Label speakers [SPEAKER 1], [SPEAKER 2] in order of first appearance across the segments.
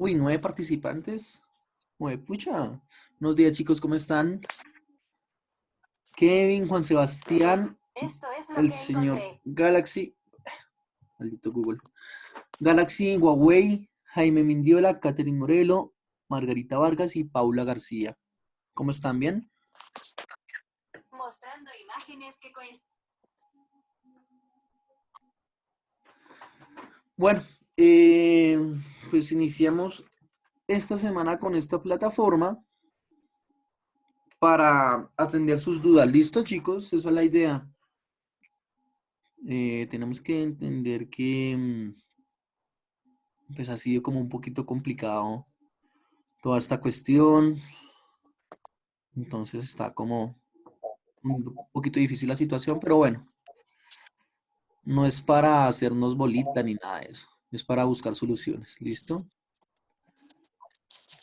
[SPEAKER 1] Uy, 9 participantes. Pucha. Buenos días, chicos, ¿cómo están? Kevin, Juan Sebastián,
[SPEAKER 2] Esto es lo
[SPEAKER 1] el
[SPEAKER 2] que
[SPEAKER 1] señor
[SPEAKER 2] encontré.
[SPEAKER 1] Galaxy, maldito Google. Galaxy, Huawei, Jaime Mindiola, Catherine Morelo, Margarita Vargas y Paula García. ¿Cómo están? ¿Bien?
[SPEAKER 2] Mostrando imágenes que coinciden.
[SPEAKER 1] Bueno, pues iniciamos esta semana con esta plataforma para atender sus dudas. ¿Listo, chicos? Esa es la idea. Tenemos que entender que pues ha sido como un poquito complicado toda esta cuestión. Entonces está como un poquito difícil la situación, pero bueno, no es para hacernos bolita ni nada de eso. Es para buscar soluciones. ¿Listo?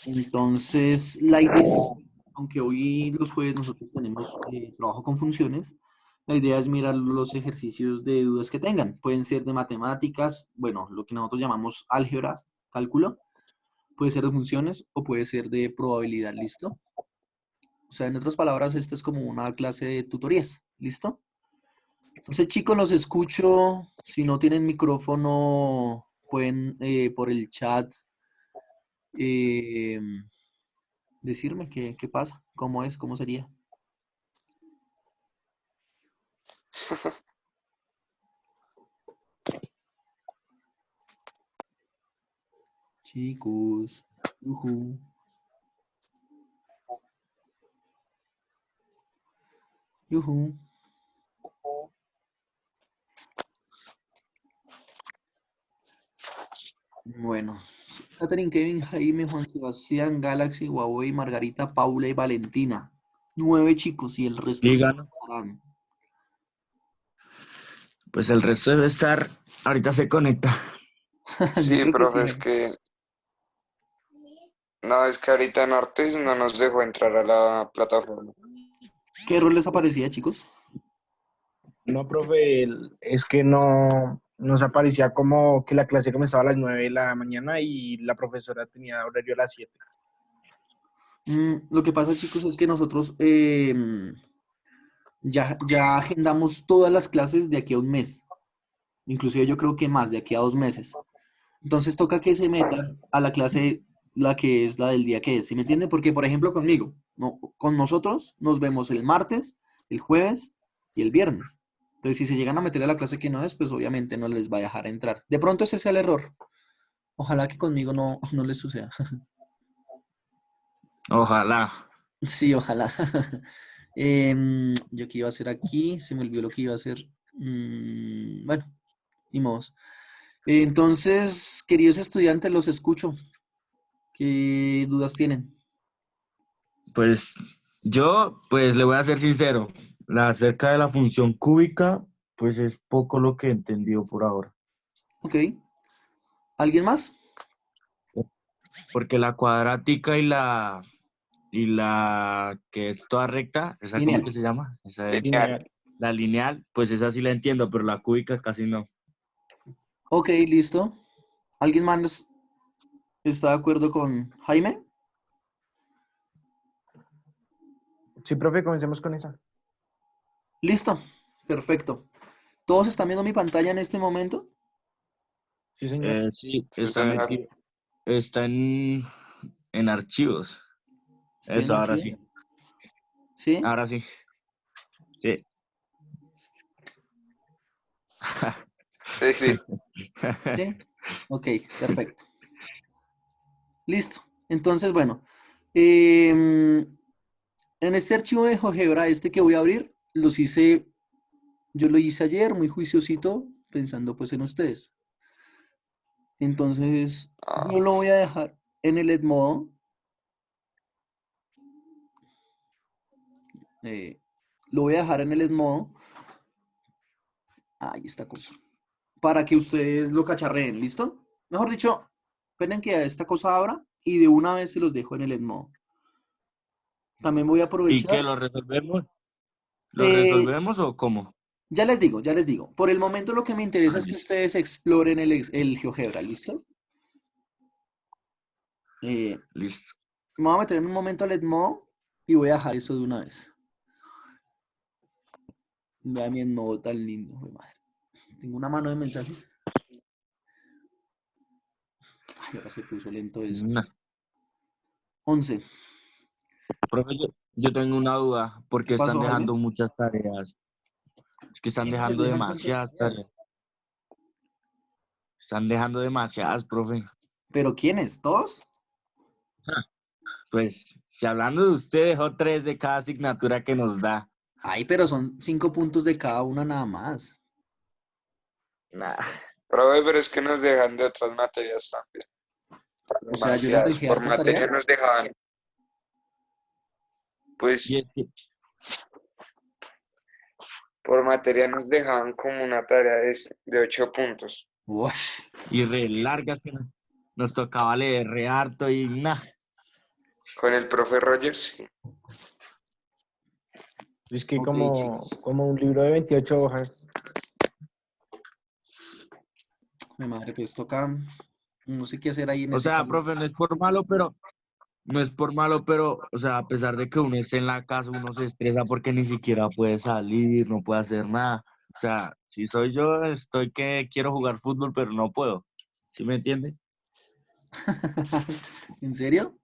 [SPEAKER 1] Entonces, la idea, aunque hoy los jueves nosotros tenemos trabajo con funciones, la idea es mirar los ejercicios de dudas que tengan. Pueden ser de matemáticas, bueno, lo que nosotros llamamos álgebra, cálculo, puede ser de funciones o puede ser de probabilidad, ¿listo? O sea, en otras palabras, esta es como una clase de tutorías, ¿listo? Entonces, chicos, los escucho. Si no tienen micrófono, pueden por el chat eh, decirme qué pasa, cómo es, cómo sería. Chicos, yujú, yujú. Bueno, Catherine, Kevin, Jaime, Juan Sebastián, Galaxy, Huawei, Margarita, Paula y Valentina. 9 chicos y el resto que
[SPEAKER 3] Díganos.
[SPEAKER 1] estarán.
[SPEAKER 3] Pues el resto debe estar, ahorita se conecta.
[SPEAKER 1] Yo
[SPEAKER 4] Sí,
[SPEAKER 1] creo que sí,
[SPEAKER 4] profe, es
[SPEAKER 1] Jaime.
[SPEAKER 4] que no, es que ahorita en Artes no nos dejó entrar a la plataforma.
[SPEAKER 1] ¿Qué error les aparecía, chicos?
[SPEAKER 5] No, profe, es que no nos aparecía como que la clase comenzaba a las 9 de la mañana y la profesora tenía horario a las 7.
[SPEAKER 1] Lo que pasa, chicos, es que nosotros ya agendamos todas las clases de aquí a un mes. Inclusive yo creo que más, de aquí a 2 meses. Entonces toca que se metan a la clase, la que es la del día que es. ¿Sí me entiende? Porque, por ejemplo, conmigo, no, con nosotros nos vemos el martes, el jueves y el viernes. Entonces, si se llegan a meter a la clase que no es, pues obviamente no les va a dejar entrar. De pronto ese sea el error. Ojalá que conmigo no les suceda.
[SPEAKER 3] Ojalá.
[SPEAKER 1] Sí, ojalá. Yo qué iba a hacer aquí, se me olvidó lo que iba a hacer. Bueno, ni modos. Entonces, queridos estudiantes, los escucho. ¿Qué dudas tienen?
[SPEAKER 3] Pues yo, pues le voy a ser sincero. Acerca de la función cúbica, pues es poco lo que he entendido por ahora.
[SPEAKER 1] Ok. ¿Alguien más?
[SPEAKER 3] Porque la cuadrática y la que es toda recta, ¿esa cómo es que
[SPEAKER 1] Lineal.
[SPEAKER 3] se llama?
[SPEAKER 4] Lineal.
[SPEAKER 3] La lineal, pues esa sí la entiendo, pero la cúbica casi no.
[SPEAKER 1] Ok, listo. ¿Alguien más está de acuerdo con Jaime?
[SPEAKER 5] Sí, profe, comencemos con esa.
[SPEAKER 1] Listo. Perfecto. ¿Todos están viendo mi pantalla en este momento?
[SPEAKER 5] Sí, señor.
[SPEAKER 3] Sí,
[SPEAKER 4] Sí,
[SPEAKER 3] está
[SPEAKER 4] señor.
[SPEAKER 3] metido, está en archivos.
[SPEAKER 1] Estoy en
[SPEAKER 3] Eso, ahora
[SPEAKER 1] archivo.
[SPEAKER 3] sí.
[SPEAKER 1] ¿Sí?
[SPEAKER 3] Ahora sí. Sí.
[SPEAKER 4] Sí, sí.
[SPEAKER 1] ¿Sí? Ok, perfecto. Listo. Entonces, bueno. En este archivo de GeoGebra, este que voy a abrir, yo lo hice ayer, muy juiciosito, pensando pues en ustedes. Entonces, yo
[SPEAKER 4] Ah,
[SPEAKER 1] lo voy a dejar en el Edmodo. eh, lo voy a dejar en el Edmodo. Ahí esta cosa. Para que ustedes lo cacharreen, ¿listo? Mejor dicho, esperen que esta cosa abra y de una vez se los dejo en el Edmodo. También voy a
[SPEAKER 3] ¿Y qué
[SPEAKER 1] aprovechar.
[SPEAKER 3] lo resolvemos? ¿Lo
[SPEAKER 1] eh,
[SPEAKER 3] resolvemos o cómo?
[SPEAKER 1] ya les digo, ya les digo. Por el momento lo que me interesa
[SPEAKER 3] Ah,
[SPEAKER 1] es que
[SPEAKER 3] listo.
[SPEAKER 1] ustedes exploren el GeoGebra, ¿listo?
[SPEAKER 3] Listo.
[SPEAKER 1] Me voy a meter en un momento al Edmodo y voy a dejar eso de una vez. Vea mi Edmodo tan lindo, jue madre. Tengo una mano de mensajes. Ay, ahora se puso lento esto.
[SPEAKER 3] No.
[SPEAKER 1] 11.
[SPEAKER 3] Profe, yo tengo una duda,
[SPEAKER 1] ¿Qué
[SPEAKER 3] porque están
[SPEAKER 1] pasó, Jaime?
[SPEAKER 3] dejando muchas tareas. Es que están
[SPEAKER 1] ¿Quiénes
[SPEAKER 3] dejando
[SPEAKER 1] dejan tantas
[SPEAKER 3] demasiadas
[SPEAKER 1] tareas?
[SPEAKER 3] tareas. Están dejando demasiadas, profe.
[SPEAKER 1] ¿Pero quiénes? ¿Todos?
[SPEAKER 3] Pues, si hablando de usted, dejó 3 de cada asignatura que nos da.
[SPEAKER 1] Ay, pero son 5 puntos de cada una nada más.
[SPEAKER 3] Nah.
[SPEAKER 4] Profe, pero es que nos dejan de otras materias también.
[SPEAKER 1] O sea, yo les
[SPEAKER 4] Demasiadas.
[SPEAKER 1] dejé
[SPEAKER 4] Por
[SPEAKER 1] harta tarea.
[SPEAKER 4] materia nos dejaban,
[SPEAKER 3] Y
[SPEAKER 4] pues,
[SPEAKER 3] es que,
[SPEAKER 4] por materia nos dejaban como una tarea de 8 puntos.
[SPEAKER 1] Ush.
[SPEAKER 3] y re largas que nos tocaba leer re harto y nah.
[SPEAKER 4] Con el profe Rogers, sí.
[SPEAKER 5] Es que
[SPEAKER 1] Ok, chicos.
[SPEAKER 5] como un libro de 28 hojas.
[SPEAKER 1] Mi madre, pues toca. No sé qué hacer ahí en
[SPEAKER 3] O
[SPEAKER 1] ese
[SPEAKER 3] sea,
[SPEAKER 1] caso.
[SPEAKER 3] profe, no es por malo, pero, o sea, a pesar de que uno esté en la casa, uno se estresa porque ni siquiera puede salir, no puede hacer nada. O sea, si soy yo, estoy que quiero jugar fútbol, pero no puedo. ¿Sí me entiende?
[SPEAKER 1] ¿En serio?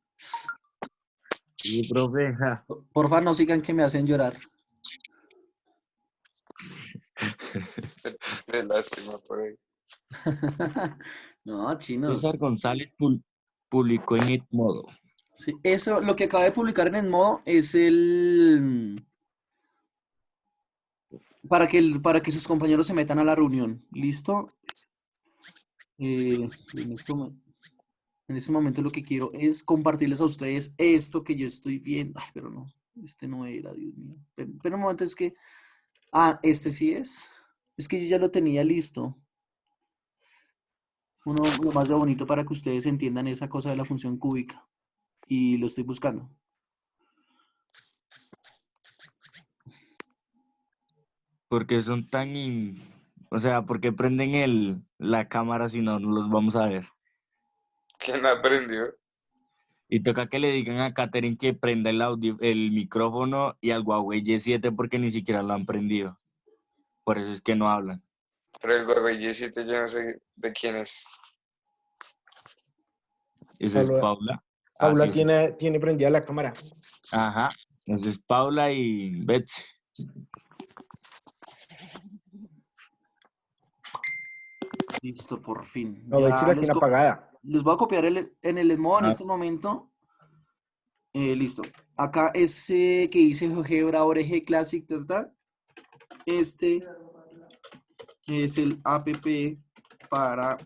[SPEAKER 3] Sí, profe. Ja.
[SPEAKER 1] Porfa, no sigan que me hacen llorar.
[SPEAKER 4] De lástima por ahí.
[SPEAKER 1] No, chinos.
[SPEAKER 3] César González publicó en Edmodo.
[SPEAKER 1] Sí, eso, lo que acaba de publicar en Edmodo es el para que sus compañeros se metan a la reunión. ¿Listo? En este momento lo que quiero es compartirles a ustedes esto que yo estoy viendo. Ay, pero no, este no era, Dios mío. Pero un momento, es que. Ah, este sí es. Es que yo ya lo tenía listo. Uno lo más de bonito para que ustedes entiendan esa cosa de la función cúbica. Y lo estoy buscando.
[SPEAKER 3] Porque son tan... O sea, porque prenden la cámara si no, no los vamos a ver.
[SPEAKER 4] ¿Quién aprendió?
[SPEAKER 3] Y toca que le digan a Katherine que prenda el micrófono y al Huawei Y7 porque ni siquiera lo han prendido. Por eso es que no hablan.
[SPEAKER 4] Pero el Huawei Y7 yo no sé de quién es.
[SPEAKER 3] Esa es
[SPEAKER 5] Paula,
[SPEAKER 3] Paula. Ah, sí,
[SPEAKER 5] Paula
[SPEAKER 3] sí.
[SPEAKER 5] tiene prendida la cámara.
[SPEAKER 3] Ajá. Esa es Paula y Betsy.
[SPEAKER 1] Listo, por fin.
[SPEAKER 5] No, Betsy
[SPEAKER 1] Ya
[SPEAKER 5] la tiene apagada.
[SPEAKER 1] les voy a copiar en el modo en
[SPEAKER 3] Ah,
[SPEAKER 1] este momento. Listo. Acá ese que dice GeoGebra Org Classic, ¿verdad? Este es el app para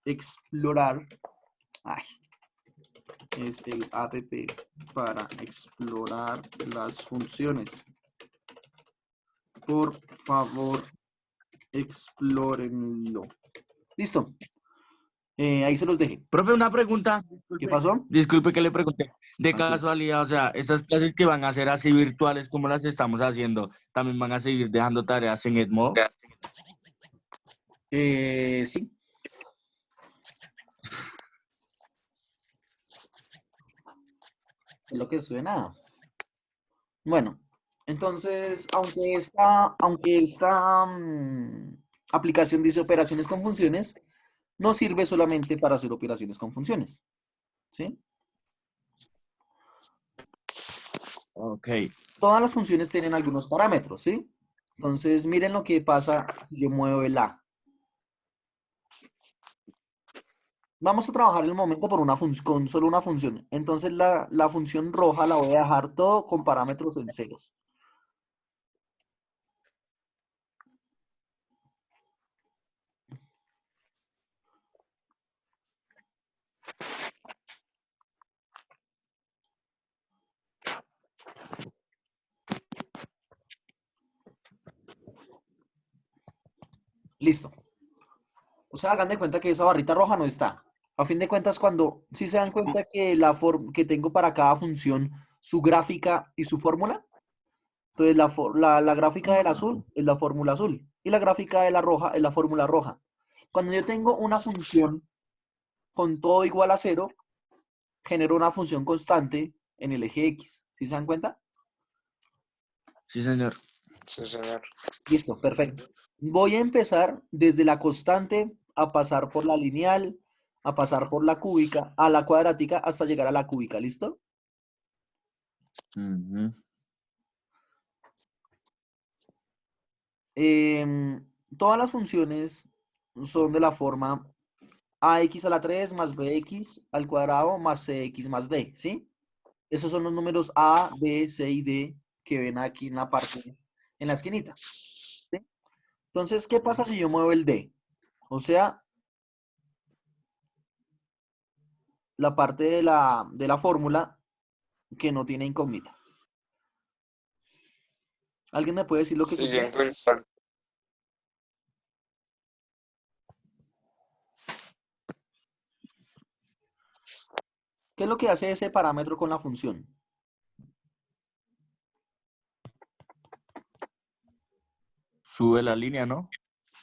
[SPEAKER 1] explorar. Ay, es el app para explorar las funciones. Por favor, explórenlo. Listo. Ahí se los dejé.
[SPEAKER 3] profe, una pregunta.
[SPEAKER 1] ¿Qué
[SPEAKER 3] Disculpe.
[SPEAKER 1] pasó?
[SPEAKER 3] Disculpe que le pregunté. De
[SPEAKER 1] Tranquilo.
[SPEAKER 3] casualidad, o sea, estas clases que van a hacer así virtuales como las estamos haciendo, ¿también van a seguir dejando tareas en Edmodo?
[SPEAKER 1] Sí. Es lo que suena. Bueno, entonces, aunque esta aplicación dice operaciones con funciones, no sirve solamente para hacer operaciones con funciones. ¿Sí?
[SPEAKER 3] Ok.
[SPEAKER 1] Todas las funciones tienen algunos parámetros, ¿sí? Entonces, miren lo que pasa si yo muevo el A. Vamos a trabajar en el momento con solo una función. Entonces, la función roja la voy a dejar todo con parámetros en ceros. Listo. O sea, hagan de cuenta que esa barrita roja no está. A fin de cuentas, si se dan cuenta que que tengo para cada función su gráfica y su fórmula, entonces la gráfica del azul es la fórmula azul y la gráfica de la roja es la fórmula roja. Cuando yo tengo una función con todo igual a cero, genero una función constante en el eje X. ¿Sí se dan cuenta?
[SPEAKER 3] Sí, señor.
[SPEAKER 4] Sí, señor.
[SPEAKER 1] Listo, perfecto. Voy a empezar desde la constante a pasar por la lineal, a pasar por la cúbica, a la cuadrática, hasta llegar a la cúbica. ¿Listo?
[SPEAKER 3] Ujú.
[SPEAKER 1] Todas las funciones son de la forma ax a la 3 más bx al cuadrado más cx más d, ¿sí? Esos son los números a, b, c y d que ven aquí en la parte, en la esquinita, ¿sí? Entonces, ¿qué pasa si yo muevo el d? O sea, la parte de la fórmula que no tiene incógnita. ¿Alguien me puede decir lo que es un
[SPEAKER 4] Sigue en
[SPEAKER 1] d?
[SPEAKER 4] constante.
[SPEAKER 1] ¿Qué es lo que hace ese parámetro con la función?
[SPEAKER 3] Sube la línea, ¿no?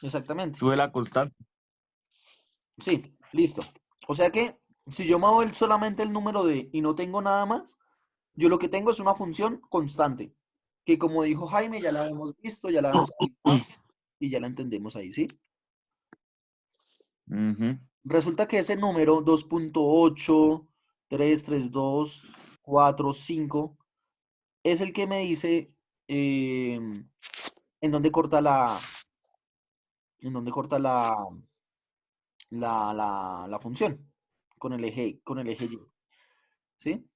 [SPEAKER 1] Exactamente.
[SPEAKER 3] Sube la constante.
[SPEAKER 1] Sí, listo. O sea que si yo muevo solamente el número d y no tengo nada más, yo lo que tengo es una función constante, que como dijo Jaime, ya la hemos visto, ya la hemos analizado y ya la entendemos ahí, ¿sí?
[SPEAKER 3] Ujú.
[SPEAKER 1] Resulta que ese número 2.8332445 es el que me dice en dónde corta en dónde corta la función con el eje Y, ¿sí?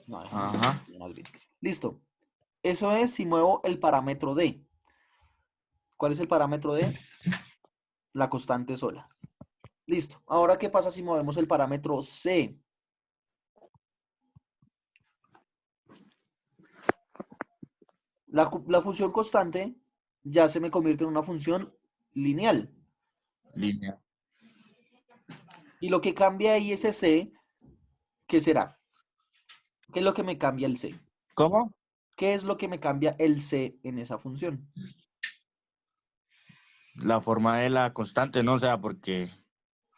[SPEAKER 1] No, déjame
[SPEAKER 3] Ajá.
[SPEAKER 1] más bien. Listo. Eso es si muevo el parámetro D. ¿Cuál es el parámetro D? La constante sola. Listo. Ahora, ¿qué pasa si movemos el parámetro C? La función constante ya se me convierte en una función lineal.
[SPEAKER 3] Línea.
[SPEAKER 1] Y lo que cambia ahí ese C, ¿qué será? ¿Qué es lo que me cambia el C?
[SPEAKER 3] ¿Cómo?
[SPEAKER 1] ¿Qué es lo que me cambia el C en esa función?
[SPEAKER 3] La forma de la constante, ¿no? O sea, porque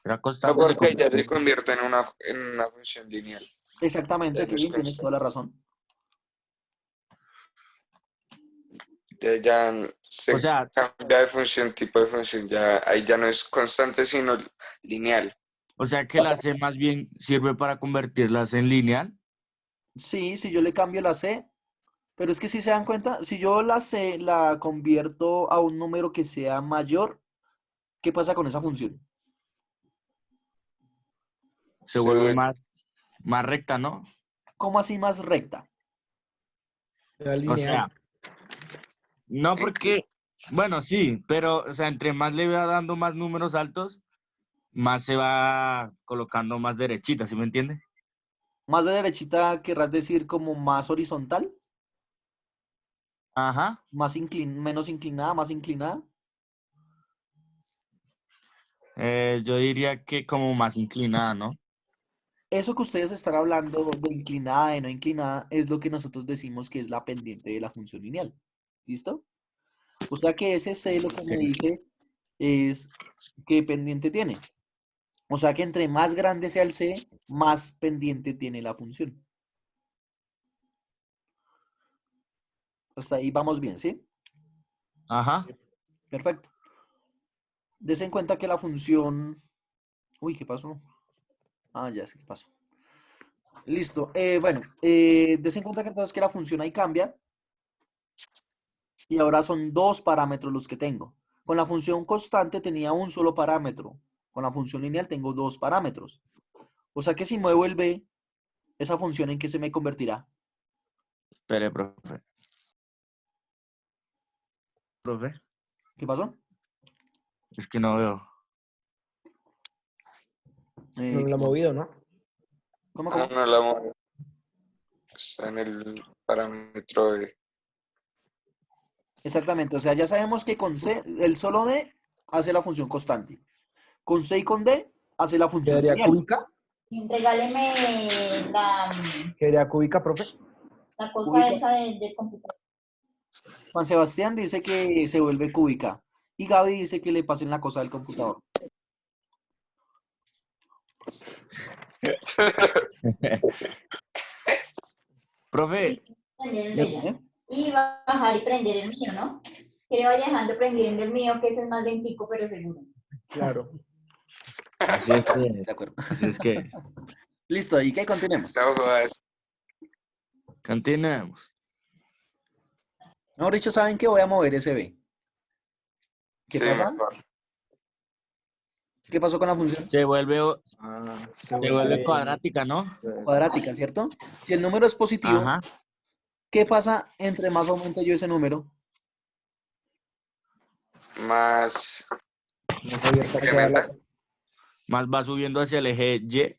[SPEAKER 3] la
[SPEAKER 4] No,
[SPEAKER 3] constante se
[SPEAKER 4] porque ya se
[SPEAKER 3] convierte.
[SPEAKER 4] convierte en una función lineal.
[SPEAKER 1] Exactamente,
[SPEAKER 4] Ya no es
[SPEAKER 1] Kevin, tienes toda la
[SPEAKER 4] constante.
[SPEAKER 1] razón.
[SPEAKER 4] Ya
[SPEAKER 3] O
[SPEAKER 4] se
[SPEAKER 3] sea,
[SPEAKER 4] cambia de función, tipo de función. Ya, ahí ya no es constante, sino lineal.
[SPEAKER 3] que la C más bien sirve para convertirlas en lineal.
[SPEAKER 1] Sí, si yo le cambio la C, pero es que si se dan cuenta, si yo la C la convierto a un número que sea mayor, ¿qué pasa con esa función?
[SPEAKER 3] Se
[SPEAKER 4] Se
[SPEAKER 3] vuelve
[SPEAKER 4] vuelve-
[SPEAKER 3] más recta, ¿no?
[SPEAKER 1] ¿Cómo así más recta?
[SPEAKER 5] Era
[SPEAKER 3] O sea,
[SPEAKER 5] lineal.
[SPEAKER 3] no porque, bueno, sí, pero, o sea, entre más le va dando más números altos, más se va colocando más derechita, ¿sí me entiende?
[SPEAKER 1] Más de derechita querrás decir como más horizontal,
[SPEAKER 3] Ajá.
[SPEAKER 1] menos inclinada, más inclinada.
[SPEAKER 3] Yo diría que como más inclinada, ¿no?
[SPEAKER 1] Eso que ustedes están hablando de inclinada, de no inclinada, es lo que nosotros decimos que es la pendiente de la función lineal. ¿Listo? O sea que ese C lo que me
[SPEAKER 3] Ok.
[SPEAKER 1] dice es qué pendiente tiene. O sea que entre más grande sea el C, más pendiente tiene la función. Hasta ahí vamos bien, ¿sí?
[SPEAKER 3] Ajá.
[SPEAKER 1] Perfecto. Des en cuenta que la función... Uy, ¿qué pasó? Ah, ya sé qué pasó. Listo. Bueno, des en cuenta que entonces que la función ahí cambia y ahora son dos parámetros los que tengo. Con la función constante tenía un solo parámetro. Con la función lineal tengo dos parámetros. O sea que si muevo el b, esa función en qué se me convertirá.
[SPEAKER 3] Espere, profe. Profe,
[SPEAKER 1] ¿Qué pasó?
[SPEAKER 3] es que no veo.
[SPEAKER 5] No lo ha movido, ¿no?
[SPEAKER 1] ¿Cómo,
[SPEAKER 4] Ah,
[SPEAKER 1] cómo?
[SPEAKER 4] no la mueve. Está en el parámetro de...
[SPEAKER 1] Exactamente. O sea, ya sabemos que con c, el solo d hace la función constante. Con c y con d hace la función
[SPEAKER 5] ¿Quedaría
[SPEAKER 1] lineal.
[SPEAKER 5] cúbica?
[SPEAKER 2] Regáleme
[SPEAKER 5] ¿Quedaría cúbica, profe?
[SPEAKER 2] la cosa
[SPEAKER 1] Cúbica.
[SPEAKER 2] esa del computador.
[SPEAKER 1] Juan Sebastián dice que se vuelve cúbica. Y Gaby dice que le pasen la cosa del computador.
[SPEAKER 3] Profe,
[SPEAKER 2] Prender el de ella.
[SPEAKER 1] ¿Eh?
[SPEAKER 2] Y bajar y prender el mío, ¿no? Que le vaya dejando prendiendo el mío, que ese es más lentico, pero seguro.
[SPEAKER 5] Claro.
[SPEAKER 3] así es que,
[SPEAKER 1] De acuerdo.
[SPEAKER 3] así es que.
[SPEAKER 1] Listo, ¿y qué continuemos?
[SPEAKER 4] No jodas.
[SPEAKER 3] Continuemos.
[SPEAKER 1] Mejor dicho, ¿saben que voy a mover ese B? ¿Qué
[SPEAKER 4] Sí,
[SPEAKER 1] pasa?
[SPEAKER 4] mejor.
[SPEAKER 1] ¿Qué pasó con la función?
[SPEAKER 3] Se vuelve
[SPEAKER 5] Se
[SPEAKER 3] vuelve cuadrática, ¿no?
[SPEAKER 1] Cuadrática, ¿cierto? Si el número es positivo,
[SPEAKER 3] Ajá.
[SPEAKER 1] ¿qué pasa entre más aumente yo ese número?
[SPEAKER 4] Más
[SPEAKER 5] Más abierta queda
[SPEAKER 4] incrementa.
[SPEAKER 3] Más va subiendo hacia el eje Y.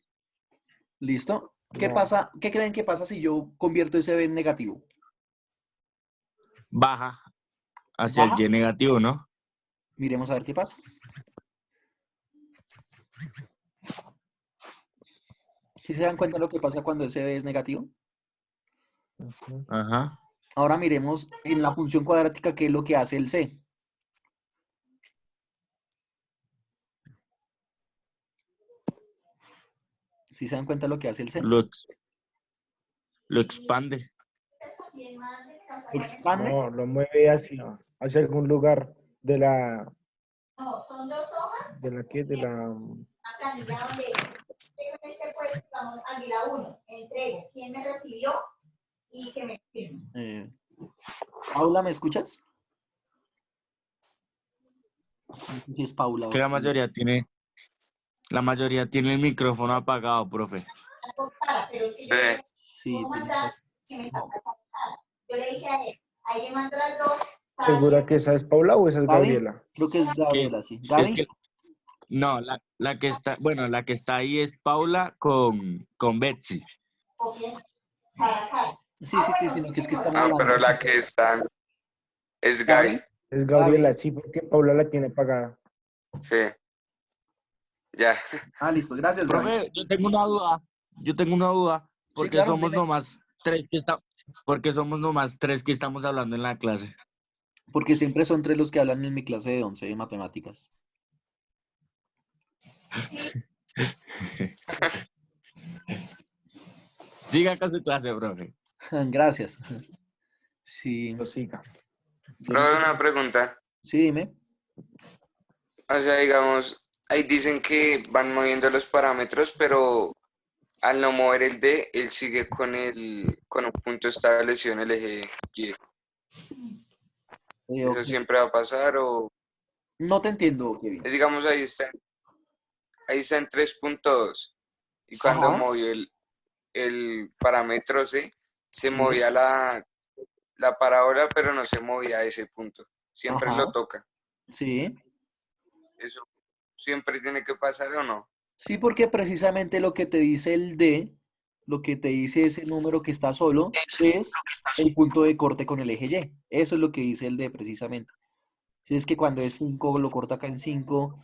[SPEAKER 1] ¿Listo? ¿Qué
[SPEAKER 5] No.
[SPEAKER 1] pasa? ¿Qué creen que pasa si yo convierto ese B en negativo?
[SPEAKER 3] Baja hacia
[SPEAKER 1] ¿Baja?
[SPEAKER 3] el Y negativo, ¿no?
[SPEAKER 1] Miremos a ver qué pasa. ¿Sí se dan cuenta de lo que pasa cuando ese B es negativo?
[SPEAKER 5] Ujú.
[SPEAKER 3] Ajá.
[SPEAKER 1] Ahora miremos en la función cuadrática qué es lo que hace el C. ¿Sí se dan cuenta de lo que hace el C?
[SPEAKER 3] Lo expande.
[SPEAKER 1] Expande.
[SPEAKER 5] No, lo mueve hacia algún lugar de la,
[SPEAKER 2] No, son 2 hojas,
[SPEAKER 5] de la que, de la,
[SPEAKER 2] una planilla donde en este puesto vamos a ir a 1, entrego, quién me recibió y que me firme.
[SPEAKER 1] Paula, ¿me escuchas? No sé si es Paula.
[SPEAKER 3] Que la mayoría tiene el micrófono apagado, profe.
[SPEAKER 2] Pero es que
[SPEAKER 4] Sí.
[SPEAKER 2] yo le
[SPEAKER 1] Sí,
[SPEAKER 2] puedo
[SPEAKER 1] tiene
[SPEAKER 2] mandar que me saca la portada. Yo le dije a él, ahí le mando las dos.
[SPEAKER 5] ¿segura que esa es Paula o esa es
[SPEAKER 1] Gaby,
[SPEAKER 5] Gabriela?
[SPEAKER 1] creo que es Gabriela, sí.
[SPEAKER 3] Es
[SPEAKER 1] Gaby,
[SPEAKER 3] que, no, la que está, bueno, la que está ahí es Paula con Betsy.
[SPEAKER 1] sí, sino que es que están
[SPEAKER 4] Ah,
[SPEAKER 1] hablando.
[SPEAKER 4] pero la que está es
[SPEAKER 1] Gaby,
[SPEAKER 4] Gaby.
[SPEAKER 5] Es Gabriela,
[SPEAKER 1] Gaby.
[SPEAKER 5] sí, porque Paula la tiene pagada.
[SPEAKER 4] Sí. Ya.
[SPEAKER 1] Ah, listo, gracias, Gaby.
[SPEAKER 3] Profe, yo tengo una duda.
[SPEAKER 1] Sí,
[SPEAKER 3] Porque
[SPEAKER 1] claro,
[SPEAKER 3] somos
[SPEAKER 1] dime.
[SPEAKER 3] nomás tres que porque somos nomás tres que estamos hablando en la clase.
[SPEAKER 1] Porque siempre son 3 los que hablan en mi clase de 11 de matemáticas.
[SPEAKER 3] Siga con su clase, profe.
[SPEAKER 1] Gracias. Sí,
[SPEAKER 5] Lo siga.
[SPEAKER 1] yo no
[SPEAKER 4] Pero
[SPEAKER 1] sé.
[SPEAKER 4] una pregunta.
[SPEAKER 1] Sí, dime.
[SPEAKER 4] O sea, digamos, ahí dicen que van moviendo los parámetros, pero al no mover el D, él sigue con un punto establecido en el eje Y. ¿Eso
[SPEAKER 1] Ok.
[SPEAKER 4] siempre va a pasar o
[SPEAKER 1] No te entiendo, Kevin.
[SPEAKER 4] es, digamos, ahí está en 3.2 y cuando
[SPEAKER 1] Ajá.
[SPEAKER 4] movió el parámetro C, se
[SPEAKER 1] Sí.
[SPEAKER 4] movía la parábola, pero no se movía a ese punto. Siempre
[SPEAKER 1] Ajá.
[SPEAKER 4] lo toca.
[SPEAKER 1] Sí.
[SPEAKER 4] ¿Eso siempre tiene que pasar o no?
[SPEAKER 1] Sí, porque precisamente lo que te dice el D, lo que te dice ese número que está solo, es el punto de corte con el eje Y. Eso es lo que dice el D precisamente. Si es que cuando es 5 lo corta acá en 5,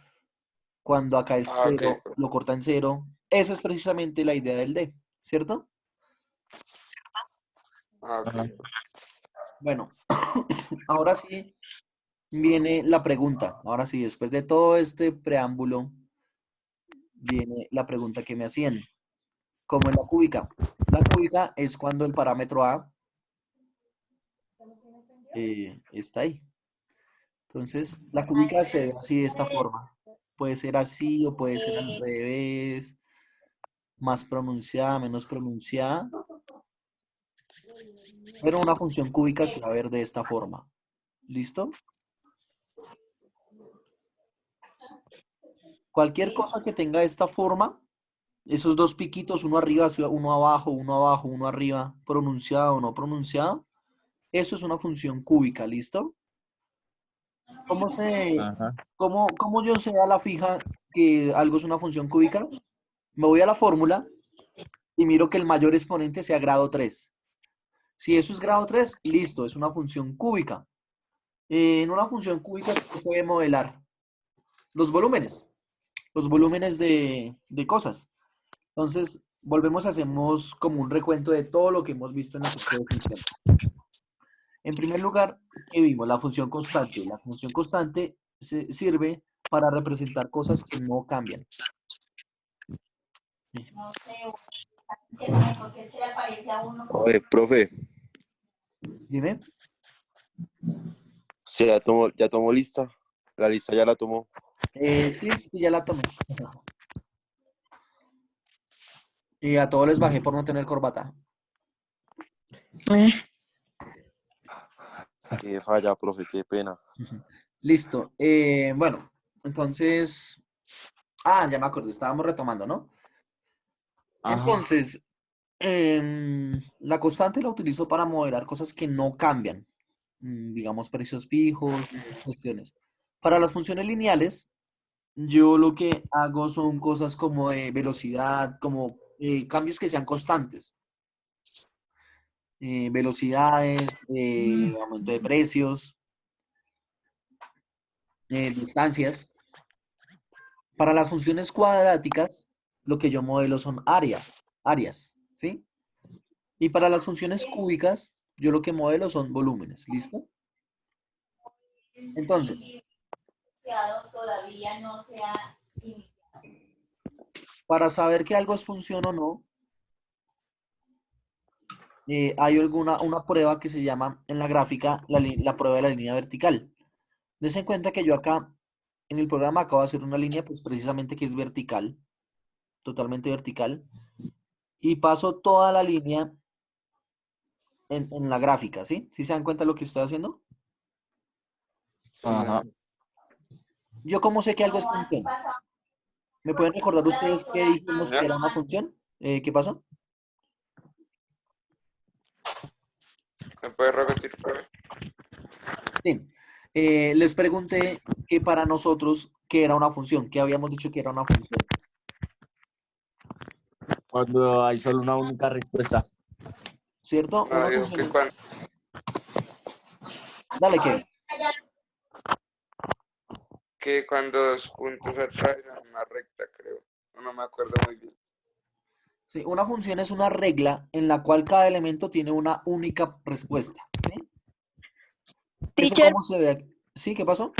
[SPEAKER 1] cuando acá es
[SPEAKER 4] Ah, ok.
[SPEAKER 1] 0 lo corta en 0. Esa es precisamente la idea del D, ¿cierto?
[SPEAKER 4] Ah, ok.
[SPEAKER 3] Ajá.
[SPEAKER 1] Bueno, ahora sí viene la pregunta. Ahora sí, después de todo este preámbulo, viene la pregunta que me hacían. ¿Cómo es la cúbica? La cúbica es cuando el parámetro A está ahí. Entonces, la cúbica se ve así de esta forma. Puede ser así o puede ser al revés, más pronunciada, menos pronunciada. Pero una función cúbica se va a ver de esta forma. ¿Listo? Cualquier cosa que tenga esta forma, esos dos piquitos, uno arriba, uno abajo, uno arriba, pronunciado o no pronunciado, eso es una función cúbica, ¿listo? ¿Cómo
[SPEAKER 3] Ajá.
[SPEAKER 1] cómo yo sé a la fija que algo es una función cúbica? Me voy a la fórmula y miro que el mayor exponente sea grado 3. Si eso es grado 3, listo, es una función cúbica. En una función cúbica se puede modelar los volúmenes de cosas. Entonces, volvemos, hacemos como un recuento de todo lo que hemos visto en el curso de funciones. En primer lugar, ¿qué vimos? La función constante. La función constante sirve para representar cosas que no cambian.
[SPEAKER 2] No sé, internet, porque es que le aparece a uno como
[SPEAKER 6] Oye, profe,
[SPEAKER 1] Dime.
[SPEAKER 6] ¿se ya tomó lista? La lista ya la tomó.
[SPEAKER 1] Sí, sí, ya la tomé. Y a todos les bajé por no tener corbata.
[SPEAKER 6] Qué falla, profe, qué pena.
[SPEAKER 1] Listo. Bueno, entonces. Ah, ya me acordé, estábamos retomando, ¿no?
[SPEAKER 3] Ajá.
[SPEAKER 1] Entonces, la constante la utilizo para modelar cosas que no cambian. Digamos, precios fijos, esas cuestiones. Para las funciones lineales, yo lo que hago son cosas como de velocidad, como cambios que sean constantes. Velocidades, aumento de precios, distancias. Para las funciones cuadráticas, lo que yo modelo son áreas, ¿sí? Y para las funciones cúbicas, yo lo que modelo son volúmenes, ¿listo? Entonces,
[SPEAKER 2] iniciado, todavía no se ha iniciado.
[SPEAKER 1] para saber que algo es función o no, hay una prueba que se llama en la gráfica la prueba de la línea vertical. Des en cuenta que yo acá en el programa acabo de hacer una línea, pues precisamente que es vertical, totalmente vertical, y paso toda la línea en la gráfica, ¿sí? ¿Sí se dan cuenta de lo que estoy haciendo?
[SPEAKER 3] Ajá.
[SPEAKER 1] Yo cómo sé que algo es
[SPEAKER 2] No, así
[SPEAKER 1] función.
[SPEAKER 2] pasa.
[SPEAKER 1] ¿Me pueden recordar
[SPEAKER 2] Hola,
[SPEAKER 1] ustedes qué
[SPEAKER 2] doctora.
[SPEAKER 1] dijimos
[SPEAKER 4] ¿Ya?
[SPEAKER 1] que era una función? ¿Qué pasó?
[SPEAKER 4] ¿Me puede repetir, profe?
[SPEAKER 1] Sí. Les pregunté que para nosotros, ¿qué era una función? ¿Qué habíamos dicho que era una función?
[SPEAKER 3] Cuando hay solo una única respuesta.
[SPEAKER 1] ¿Cierto?
[SPEAKER 4] No,
[SPEAKER 1] Una
[SPEAKER 4] digo
[SPEAKER 1] función
[SPEAKER 4] que,
[SPEAKER 1] es... Dale, Kevin.
[SPEAKER 4] que cuando dos puntos atraviesan una recta, creo. No me acuerdo muy bien.
[SPEAKER 1] Sí, una función es una regla en la cual cada elemento tiene una única respuesta. ¿Sí? ¿Eso
[SPEAKER 7] Teacher,
[SPEAKER 1] cómo se ve aquí? ¿Sí? ¿Qué pasó?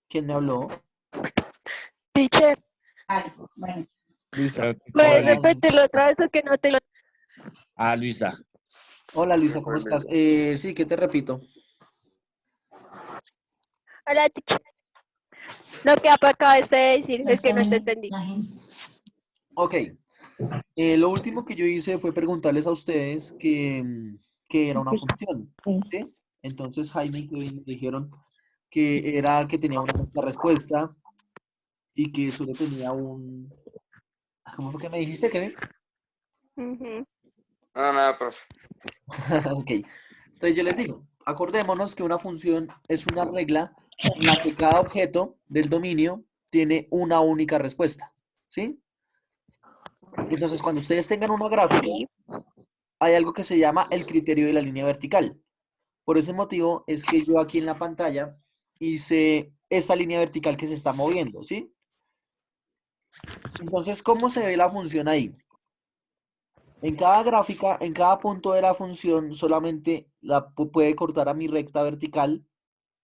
[SPEAKER 1] ¿Quién me habló?
[SPEAKER 7] teacher,
[SPEAKER 2] Vale, bueno.
[SPEAKER 5] Luisa.
[SPEAKER 3] Creo que
[SPEAKER 7] ¿puedes
[SPEAKER 3] fue
[SPEAKER 1] Hola,
[SPEAKER 7] repetirlo otra vez porque no te lo...
[SPEAKER 3] Luisa.
[SPEAKER 1] hola
[SPEAKER 4] Se me
[SPEAKER 1] Luisa,
[SPEAKER 4] fue
[SPEAKER 1] ¿cómo
[SPEAKER 4] el
[SPEAKER 1] estás?
[SPEAKER 4] hilo.
[SPEAKER 1] Sí, ¿qué te repito?
[SPEAKER 7] Hola, teacher. Lo que acabaste de decir es que no te entendí.
[SPEAKER 1] Ok. Lo último que yo hice fue preguntarles a ustedes que era una función. ¿Sí? Entonces Jaime y Kevin me dijeron que era que tenía una única respuesta y que solo tenía un... ¿Cómo fue que me dijiste, Kevin?
[SPEAKER 7] Ujú.
[SPEAKER 4] No, nada, profe.
[SPEAKER 1] Ok. Entonces yo les digo, acordémonos que una función es una regla en la que cada objeto del dominio tiene una única respuesta. ¿Sí? Entonces, cuando ustedes tengan una gráfica,
[SPEAKER 7] Sí.
[SPEAKER 1] hay algo que se llama el criterio de la línea vertical. Por ese motivo es que yo aquí en la pantalla hice esta línea vertical que se está moviendo, ¿sí? Entonces, ¿cómo se ve la función ahí? En cada gráfica, en cada punto de la función, solamente puede cortar a mi recta vertical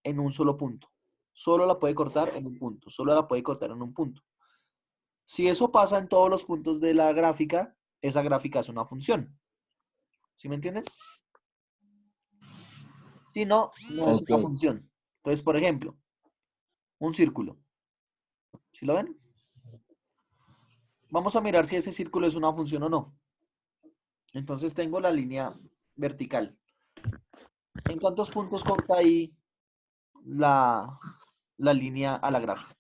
[SPEAKER 1] en un solo punto. Solo la puede cortar en un punto. Solo la puede cortar en un punto. Si eso pasa en todos los puntos de la gráfica, esa gráfica es una función. ¿Sí me entienden? Si no, no es
[SPEAKER 3] Ok.
[SPEAKER 1] una función. Entonces, por ejemplo, un círculo. ¿Sí lo ven? Vamos a mirar si ese círculo es una función o no. Entonces tengo la línea vertical. ¿En cuántos puntos corta ahí la, la línea a la gráfica?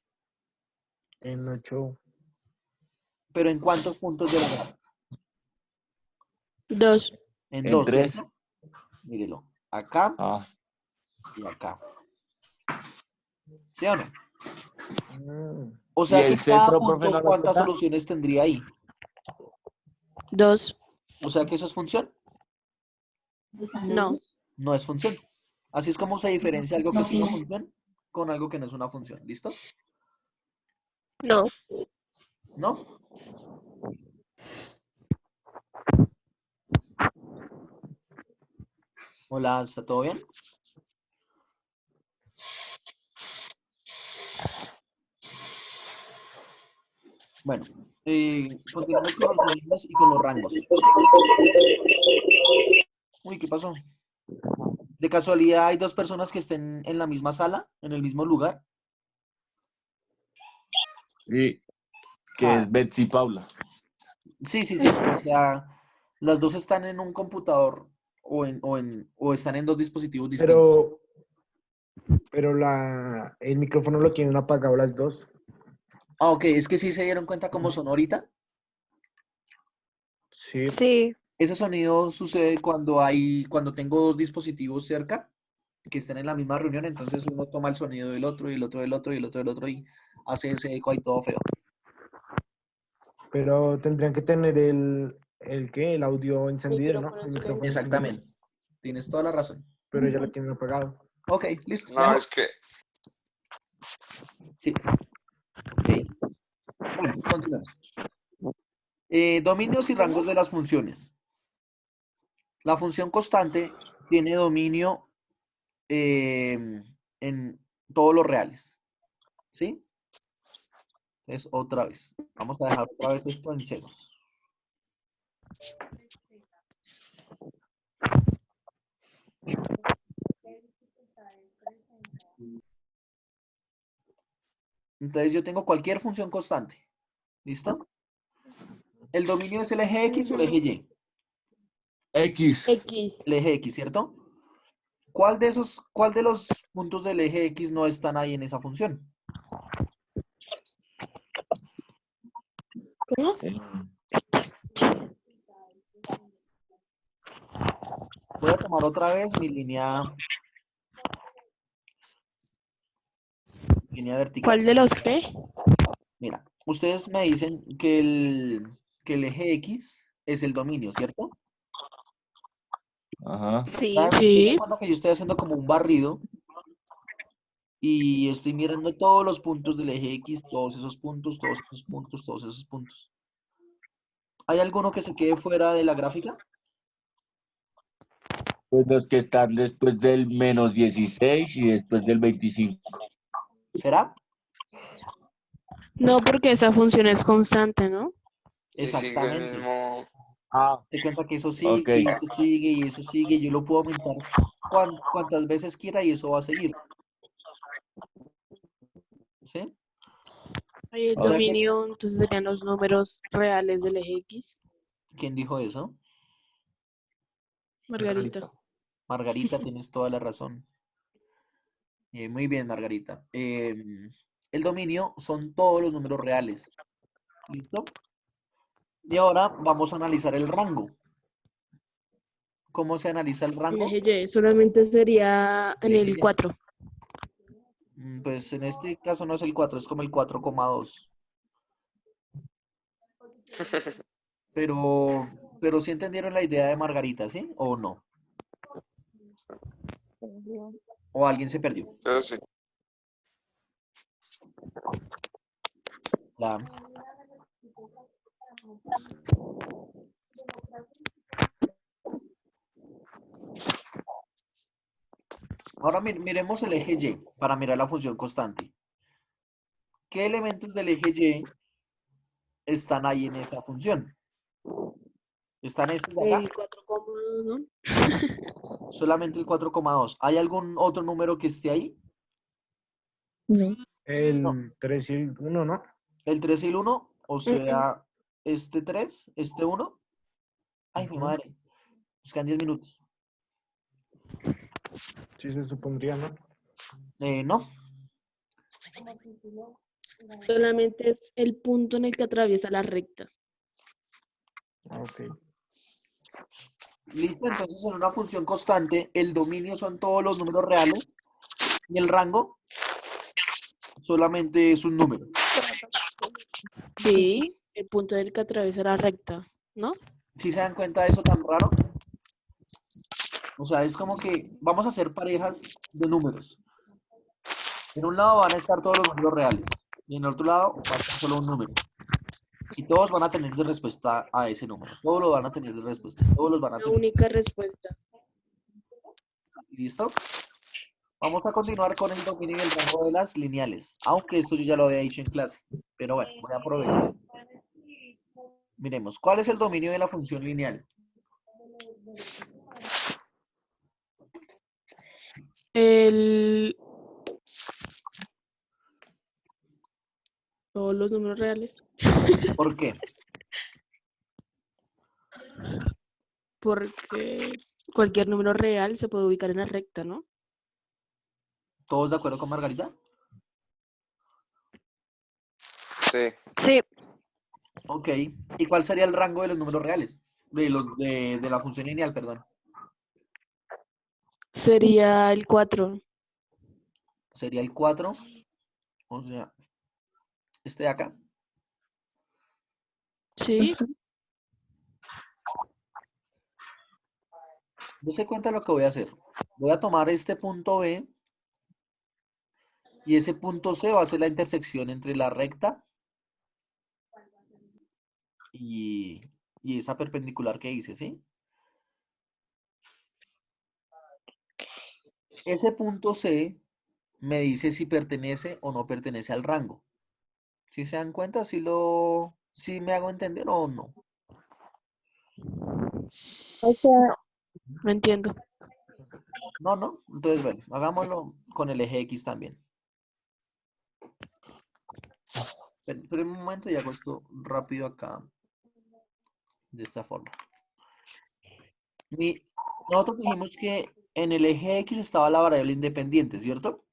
[SPEAKER 5] En 8.
[SPEAKER 1] Pero ¿en cuántos puntos de la gráfica?
[SPEAKER 7] 2.
[SPEAKER 1] En
[SPEAKER 3] En
[SPEAKER 1] dos,
[SPEAKER 3] tres.
[SPEAKER 1] ¿cierto? Mírelo. Acá
[SPEAKER 3] Ah,
[SPEAKER 1] y acá. ¿Sí o no?
[SPEAKER 5] Mm.
[SPEAKER 1] O
[SPEAKER 3] ¿y
[SPEAKER 1] sea que
[SPEAKER 3] el
[SPEAKER 1] cada
[SPEAKER 3] centro, profe,
[SPEAKER 1] punto,
[SPEAKER 3] no lo
[SPEAKER 1] ¿cuántas
[SPEAKER 3] cuenta?
[SPEAKER 1] soluciones tendría ahí?
[SPEAKER 7] 2.
[SPEAKER 1] O sea que eso es función.
[SPEAKER 7] No.
[SPEAKER 1] No es función. Así es como se diferencia algo que es una función con algo que no es una función. ¿Listo?
[SPEAKER 7] No.
[SPEAKER 1] ¿No? Hola, ¿está todo bien? Bueno, continuamos con los dominios y con los rangos. Uy, ¿qué pasó? ¿De casualidad hay dos personas que estén en la misma sala, en el mismo lugar?
[SPEAKER 3] Sí, que
[SPEAKER 1] Ah,
[SPEAKER 3] es Betsy Paula.
[SPEAKER 1] sí, sí, sí. O sea, las dos están en un computador o están en dos dispositivos distintos.
[SPEAKER 5] Pero el micrófono lo tienen apagado las dos.
[SPEAKER 1] Ah, ok, es que sí se dieron cuenta cómo sonó ahorita.
[SPEAKER 5] Sí,
[SPEAKER 7] Sí.
[SPEAKER 1] Ese sonido sucede cuando tengo dos dispositivos cerca que estén en la misma reunión, entonces uno toma el sonido del otro y el otro del otro y el otro del otro y hace ese eco ahí todo feo.
[SPEAKER 5] pero tendrían que tener el audio encendido, ¿no?
[SPEAKER 7] Micrófono
[SPEAKER 5] El
[SPEAKER 7] en
[SPEAKER 5] micrófono
[SPEAKER 7] silencio.
[SPEAKER 5] encendido,
[SPEAKER 1] Exactamente. Tienes toda la razón.
[SPEAKER 5] pero ya lo tienen apagado.
[SPEAKER 1] Ok, listo.
[SPEAKER 4] No,
[SPEAKER 1] ¿Mejor?
[SPEAKER 4] es que
[SPEAKER 1] Sí. Ok. Bueno, continuamos. Dominios y rangos de las funciones. La función constante tiene dominio en todos los reales. ¿Sí? Entonces, otra vez. Vamos a dejar otra vez esto en ceros. Entonces, yo tengo cualquier función constante. ¿Listo? El dominio es el eje X o el eje Y.
[SPEAKER 3] X.
[SPEAKER 7] X.
[SPEAKER 1] El eje X, ¿cierto? ¿Cuál de los puntos del eje X no están ahí en esa función?
[SPEAKER 7] ¿Cómo?
[SPEAKER 1] Voy a tomar otra vez mi línea vertical.
[SPEAKER 7] ¿Cuál de los qué?
[SPEAKER 1] Mira, ustedes me dicen que el eje X es el dominio, ¿cierto?
[SPEAKER 3] Ajá.
[SPEAKER 7] Sí.
[SPEAKER 1] Se dan cuenta que yo estoy haciendo como un barrido y estoy mirando todos los puntos del eje X, todos esos puntos, todos esos puntos, todos esos puntos. ¿Hay alguno que se quede fuera de la gráfica?
[SPEAKER 3] Pues los que están después del menos 16 y después del 25.
[SPEAKER 1] ¿Será?
[SPEAKER 7] No, porque esa función es constante, ¿no?
[SPEAKER 4] si sigue el
[SPEAKER 1] Exactamente.
[SPEAKER 4] mismo.
[SPEAKER 3] Ah,
[SPEAKER 1] Te cuenta que eso sigue,
[SPEAKER 3] ok.
[SPEAKER 1] y eso sigue, y eso sigue. Yo lo puedo aumentar cuantas veces quiera y eso va a seguir. ¿Sí?
[SPEAKER 7] Y el
[SPEAKER 1] O sea que,
[SPEAKER 7] dominio, entonces serían los números reales del eje X.
[SPEAKER 1] ¿quién dijo eso?
[SPEAKER 7] Margarita.
[SPEAKER 1] Margarita, tienes toda la razón. Muy bien, Margarita. El dominio son todos los números reales. ¿Listo? Y ahora vamos a analizar el rango. ¿Cómo se analiza el
[SPEAKER 7] El
[SPEAKER 1] rango?
[SPEAKER 7] eje Y solamente sería en
[SPEAKER 1] El eje
[SPEAKER 7] el
[SPEAKER 1] Y.
[SPEAKER 7] 4.
[SPEAKER 1] Pues en este caso no es el 4, es como el 4,2. Pero sí entendieron la idea de Margarita, ¿sí? ¿O no? ¿O alguien se perdió?
[SPEAKER 4] Pero sí.
[SPEAKER 1] La- Ahora miremos el eje Y para mirar la función constante. ¿Qué elementos del eje Y están ahí en esa función? ¿Están estos de acá?
[SPEAKER 7] El 4,2, ¿no?
[SPEAKER 1] Solamente el 4,2. ¿Hay algún otro número que esté ahí? No.
[SPEAKER 5] El 3 y el 1, ¿no?
[SPEAKER 1] El 3 y el 1, o sea, este 3, este 1. Ay, mi
[SPEAKER 5] Ujú.
[SPEAKER 1] madre. Nos quedan 10 minutos.
[SPEAKER 5] Sí se supondría, ¿no?
[SPEAKER 1] No.
[SPEAKER 7] Solamente es el punto en el que atraviesa la recta.
[SPEAKER 5] Ah, ok.
[SPEAKER 1] Listo, entonces en una función constante, el dominio son todos los números reales y el rango solamente es un número.
[SPEAKER 7] Sí, el punto en el que atraviesa la recta, ¿no?
[SPEAKER 1] ¿Sí se dan cuenta de eso tan raro? O sea, es como que vamos a hacer parejas de números. En un lado van a estar todos los números reales y en el otro lado va a estar solo un número. Y todos van a tener de respuesta a ese número. Todos lo van a tener de respuesta. Todos los van a
[SPEAKER 7] La
[SPEAKER 1] tener.
[SPEAKER 7] única respuesta.
[SPEAKER 1] ¿Listo? Vamos a continuar con el dominio y el rango de las lineales. Aunque esto yo ya lo había dicho en clase. Pero bueno, voy a aprovechar. Miremos, ¿cuál es el dominio de la función lineal?
[SPEAKER 8] Todos los números reales.
[SPEAKER 1] ¿Por qué?
[SPEAKER 8] Porque cualquier número real se puede ubicar en la recta, ¿no?
[SPEAKER 1] ¿Todos de acuerdo con Margarita?
[SPEAKER 4] Sí.
[SPEAKER 7] Sí,
[SPEAKER 1] Ok. ¿Y cuál sería el rango de los números reales? De la función lineal, perdón.
[SPEAKER 8] Sería el 4.
[SPEAKER 1] Sería el 4. O sea, este de acá.
[SPEAKER 8] Sí.
[SPEAKER 1] Dese cuenta lo que voy a hacer. Voy a tomar este punto B y ese punto C va a ser la intersección entre la recta y esa perpendicular que hice, ¿sí? Ese punto C me dice si pertenece o no pertenece al rango. ¿Sí se dan cuenta? ¿Sí me hago entender o no?
[SPEAKER 8] No entiendo.
[SPEAKER 1] No, no. Entonces, bueno, hagámoslo con el eje X también. Pero un momento y hago esto rápido acá. De esta forma. Nosotros dijimos que en el eje X estaba la variable independiente, ¿cierto?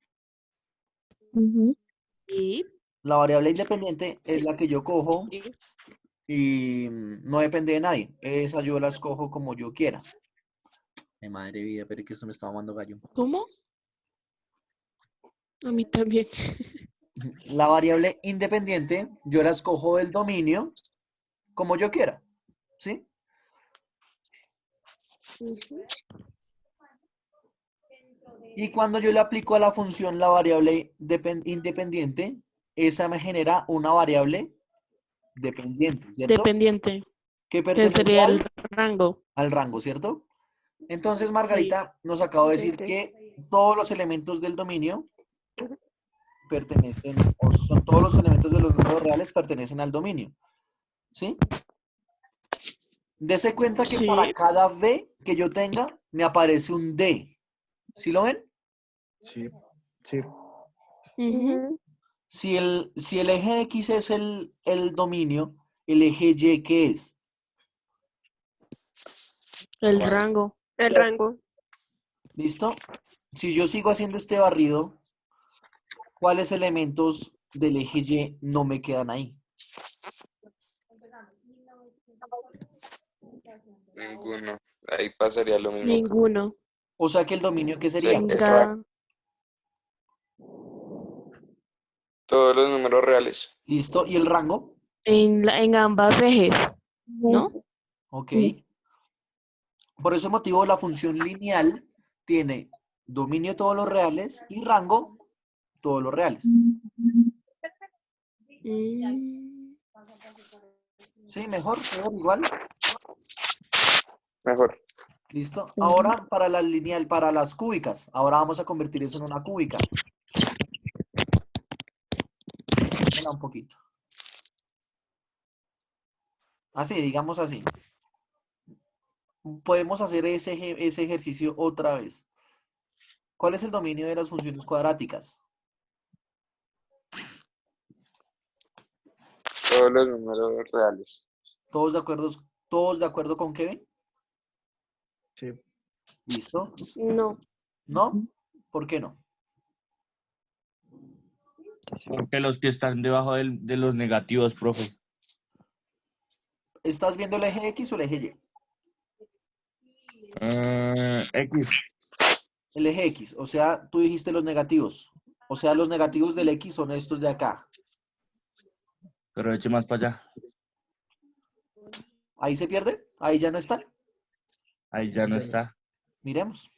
[SPEAKER 8] Y
[SPEAKER 1] La variable independiente es la que yo cojo y no depende de nadie. Esa yo la escojo como yo quiera. Ay, madre vida, pero es que esto me está mamando gallo.
[SPEAKER 8] ¿cómo? A mí también.
[SPEAKER 1] La variable independiente yo la escojo del dominio como yo quiera, ¿sí? Y cuando yo le aplico a la función la variable independiente, esa me genera una variable dependiente, ¿cierto?
[SPEAKER 8] Dependiente.
[SPEAKER 1] Que
[SPEAKER 8] Que
[SPEAKER 1] pertenece
[SPEAKER 8] sería el rango.
[SPEAKER 1] al rango, ¿cierto? Entonces
[SPEAKER 8] Sí.
[SPEAKER 1] Margarita nos acaba de decir
[SPEAKER 7] Ok.
[SPEAKER 1] que todos los elementos del dominio pertenecen, o son todos los elementos de los números reales pertenecen al dominio, ¿sí? Dese cuenta que para
[SPEAKER 8] Sí.
[SPEAKER 1] cada V que yo tenga, me aparece un D. ¿Sí lo ven?
[SPEAKER 5] Sí, sí.
[SPEAKER 7] Ujú.
[SPEAKER 1] Si el eje X es el dominio, el eje Y, ¿qué es?
[SPEAKER 8] El rango.
[SPEAKER 7] El rango.
[SPEAKER 1] ¿Listo? Si yo sigo haciendo este barrido, ¿cuáles elementos del eje Y no me quedan ahí?
[SPEAKER 4] Ninguno. Ahí pasaría lo mismo.
[SPEAKER 8] Ninguno.
[SPEAKER 1] O sea que el dominio, ¿qué sería?
[SPEAKER 4] Sería el rango.
[SPEAKER 8] Tenga.
[SPEAKER 4] Todos los números reales.
[SPEAKER 1] ¿Listo? ¿Y el rango?
[SPEAKER 8] En ambas ejes, ¿no?
[SPEAKER 1] Ok. Por ese motivo, la función lineal tiene dominio todos los reales y rango todos los reales.
[SPEAKER 8] Mm,
[SPEAKER 1] ¿Sí? ¿Mejor? ¿Mejor? ¿Igual?
[SPEAKER 4] Mejor.
[SPEAKER 1] ¿Listo? Ahora para la lineal, para las cúbicas. Ahora vamos a convertir eso en una cúbica. Déjala un poquito. Así, digamos así. Podemos hacer ese ejercicio otra vez. ¿Cuál es el dominio de las funciones cuadráticas?
[SPEAKER 4] Todos los números reales.
[SPEAKER 1] ¿Todos de acuerdo con Kevin?
[SPEAKER 5] Sí.
[SPEAKER 1] ¿Listo?
[SPEAKER 8] no.
[SPEAKER 1] ¿No? ¿Por qué no?
[SPEAKER 3] Porque los que están debajo de los negativos, profe.
[SPEAKER 1] ¿Estás viendo el eje X o el eje Y?
[SPEAKER 3] X.
[SPEAKER 1] El eje X, o sea, tú dijiste los negativos. O sea, los negativos del X son estos de acá.
[SPEAKER 3] Pero eche más para allá.
[SPEAKER 1] ¿Ahí se pierde? ¿Ahí ya no están?
[SPEAKER 3] Ahí ya no está.
[SPEAKER 1] Miremos.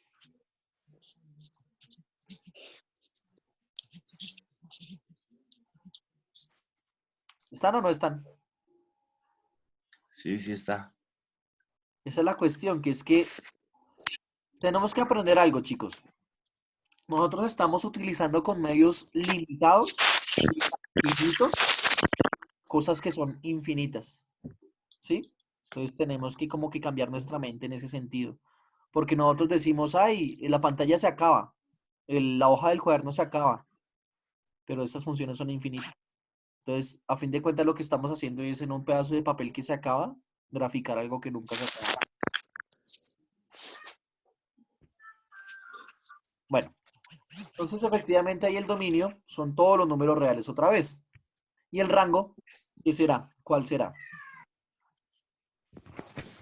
[SPEAKER 1] ¿Están o no están?
[SPEAKER 3] Sí, sí está.
[SPEAKER 1] Esa es la cuestión, que es que tenemos que aprender algo, chicos. Nosotros estamos utilizando con medios limitados, finitos, cosas que son infinitas. ¿sí? Entonces tenemos que como que cambiar nuestra mente en ese sentido. Porque nosotros decimos, ay, la pantalla se acaba, la hoja del cuaderno se acaba, pero estas funciones son infinitas. Entonces, a fin de cuentas, lo que estamos haciendo es en un pedazo de papel que se acaba, graficar algo que nunca se acaba. Bueno, entonces efectivamente ahí el dominio son todos los números reales otra vez. ¿Y el rango? ¿Qué será? ¿Cuál será?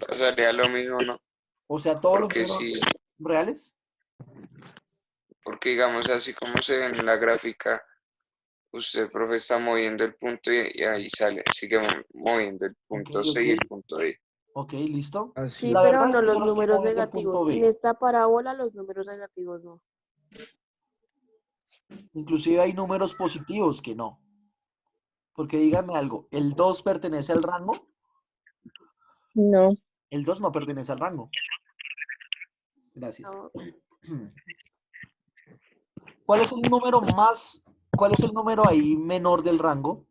[SPEAKER 4] Pasaría lo mismo, ¿no?
[SPEAKER 1] O sea, todos los
[SPEAKER 4] Porque
[SPEAKER 1] números
[SPEAKER 4] sí,
[SPEAKER 1] reales.
[SPEAKER 4] porque digamos así como se ve en la gráfica, usted, profe, está moviendo el punto y ahí sale, sigue moviendo el
[SPEAKER 1] Ok,
[SPEAKER 4] punto C
[SPEAKER 1] ok,
[SPEAKER 4] y el punto D.
[SPEAKER 1] ok, listo.
[SPEAKER 5] Así.
[SPEAKER 8] Sí,
[SPEAKER 1] La
[SPEAKER 8] pero
[SPEAKER 1] verdad es
[SPEAKER 8] no
[SPEAKER 1] que
[SPEAKER 8] los
[SPEAKER 1] solo estoy
[SPEAKER 8] números
[SPEAKER 1] moviendo el
[SPEAKER 8] negativos.
[SPEAKER 1] punto
[SPEAKER 8] En
[SPEAKER 1] B.
[SPEAKER 8] esta parábola los números negativos no.
[SPEAKER 1] Inclusive hay números positivos que no. Porque díganme algo, ¿el 2 pertenece al rango?
[SPEAKER 7] No.
[SPEAKER 1] El 2 no pertenece al rango. Gracias.
[SPEAKER 8] No.
[SPEAKER 1] ¿Cuál es el número más, cuál es el número ahí menor del rango?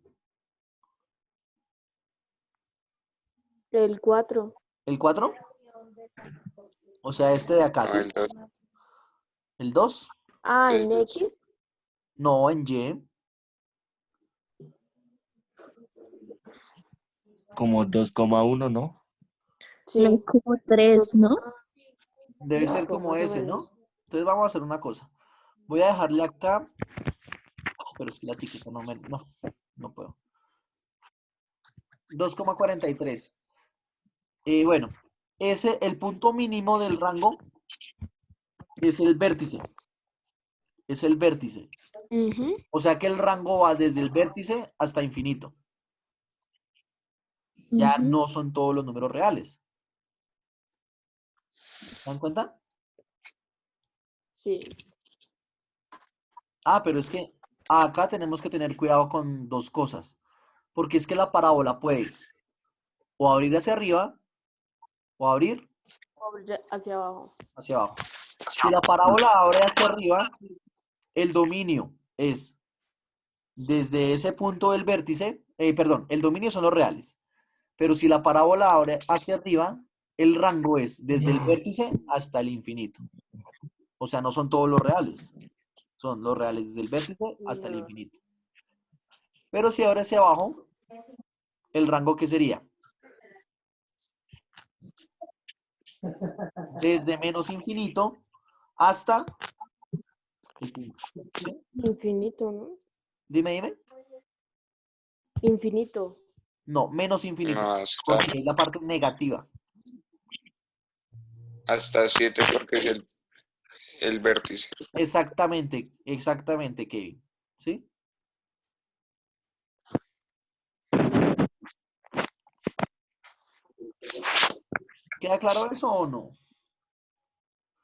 [SPEAKER 8] El 4.
[SPEAKER 1] ¿El 4? O sea, este de acá,
[SPEAKER 4] No,
[SPEAKER 1] ¿sí?
[SPEAKER 4] el 2
[SPEAKER 1] ¿El 2?
[SPEAKER 8] Ah,
[SPEAKER 4] es
[SPEAKER 8] en
[SPEAKER 4] 2.
[SPEAKER 8] X.
[SPEAKER 1] No, en Y.
[SPEAKER 3] Como 2,1, ¿no?
[SPEAKER 7] No,
[SPEAKER 8] Sí.
[SPEAKER 7] es como 3, ¿no?
[SPEAKER 1] Debe ser
[SPEAKER 8] Pues
[SPEAKER 1] como
[SPEAKER 8] más o
[SPEAKER 1] ese,
[SPEAKER 8] menos.
[SPEAKER 1] ¿no? Entonces vamos a hacer una cosa. Voy a dejarle acá. Pero es que la tiquita no me... No, no puedo. 2,43. Bueno, el punto mínimo del rango es el vértice. Es el vértice.
[SPEAKER 8] Ujú.
[SPEAKER 1] O sea que el rango va desde el vértice hasta infinito. Ya
[SPEAKER 7] Ujú.
[SPEAKER 1] no son todos los números reales. ¿Se dan cuenta?
[SPEAKER 8] Sí.
[SPEAKER 1] Ah, pero es que acá tenemos que tener cuidado con dos cosas. Porque es que la parábola puede o abrir hacia arriba o abrir
[SPEAKER 8] Hacia abajo.
[SPEAKER 1] hacia abajo. Si la parábola abre hacia arriba, el dominio es desde ese punto del vértice, perdón, el dominio son los reales. Pero si la parábola abre hacia arriba, el rango es desde el vértice hasta el infinito. O sea, no son todos los reales. Son los reales desde el vértice hasta el
[SPEAKER 8] No.
[SPEAKER 1] infinito. Pero si abre hacia abajo, ¿el rango qué sería? Desde menos infinito hasta el punto. ¿Sí?
[SPEAKER 8] Infinito, ¿no?
[SPEAKER 1] Dime, dime.
[SPEAKER 8] Infinito.
[SPEAKER 1] No, menos infinito.
[SPEAKER 4] No, hasta,
[SPEAKER 1] Porque es la parte negativa.
[SPEAKER 4] hasta 7 porque es el vértice.
[SPEAKER 1] Exactamente, exactamente, Kevin. ¿Sí? ¿Queda claro eso o no?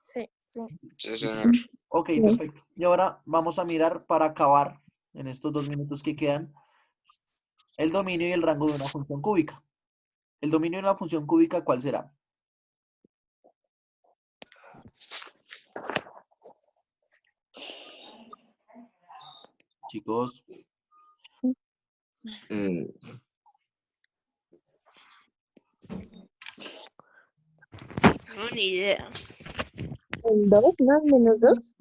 [SPEAKER 7] Sí, sí.
[SPEAKER 4] Sí, señor.
[SPEAKER 1] Ok,
[SPEAKER 7] Sí.
[SPEAKER 1] perfecto. Y ahora vamos a mirar para acabar en estos 2 minutos que quedan el dominio y el rango de una función cúbica. ¿El dominio de una función cúbica cuál será? Chicos,
[SPEAKER 3] Mm,
[SPEAKER 8] No, ni idea.
[SPEAKER 7] ¿El 2, no? ¿El -2?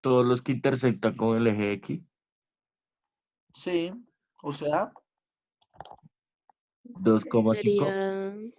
[SPEAKER 3] Todos los que intersectan con el eje X,
[SPEAKER 1] sí, o sea,
[SPEAKER 3] 2,5.
[SPEAKER 8] Sería